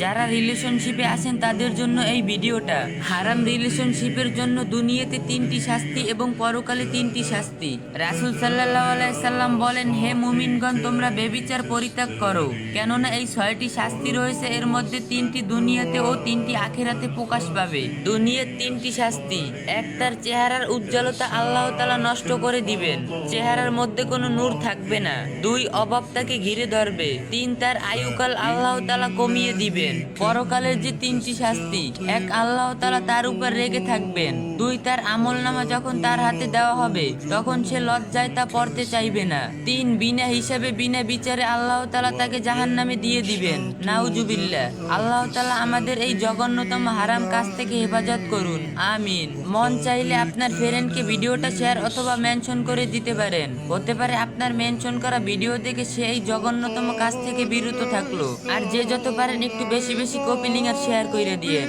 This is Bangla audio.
যারা রিলেশনশিপে আছেন তাদের জন্য এই ভিডিওটা। হারাম রিলেশনশিপের জন্য দুনিয়াতে 3টি শাস্তি এবং পরকালে 3টি শাস্তি। রাসূল সাল্লাল্লাহু আলাইহি সাল্লাম বলেন, হে মুমিনগণ, তোমরা ব্যভিচার পরিত্যাগ করো, কেননা এই 6টি শাস্তি রয়েছে, এর মধ্যে 3টি দুনিয়াতে ও 3টি আখিরাতে প্রকাশ পাবে। দুনিয়ার 3টি শাস্তি: এক, তার চেহারার উজ্জ্বলতা আল্লাহ তাআলা নষ্ট করে দিবেন, চেহারার মধ্যে কোনো নূর থাকবে না। 2, অভাব তাকে ঘিরে ধরবে। 3, তার আয়ুকাল আল্লাহ তাআলা কমিয়ে দিবেন। পরকালের যে 3টি শাস্তি: 1, আল্লাহ তাআলা তার উপর রেগে থাকবেন। 2, তার আমলনামা যখন তার হাতে দেওয়া হবে তখন সে লজ্জায় তা পড়তে চাইবে না। 3, বিনা হিসাবে বিনা বিচারে আল্লাহ তাআলা তাকে জাহান্নামে দিয়ে দিবেন। নাউজুবিল্লাহ। আল্লাহ তাআলা আমাদের এই জঘন্যতম হারাম কাজ থেকে হেফাজত করুন, আমিন। মন চাইলে আপনার ফ্রেন্ডকে ভিডিওটা শেয়ার অথবা মেনশন করে দিতে পারেন, হতে পারে আপনার মেনশন করা ভিডিও দেখে সে এই জঘন্যতম কাজ থেকে বিরত থাকলো। আর যে যত পারেন একটু বেশি বেশি কপি লিংক আর শেয়ার করে দিয়েন।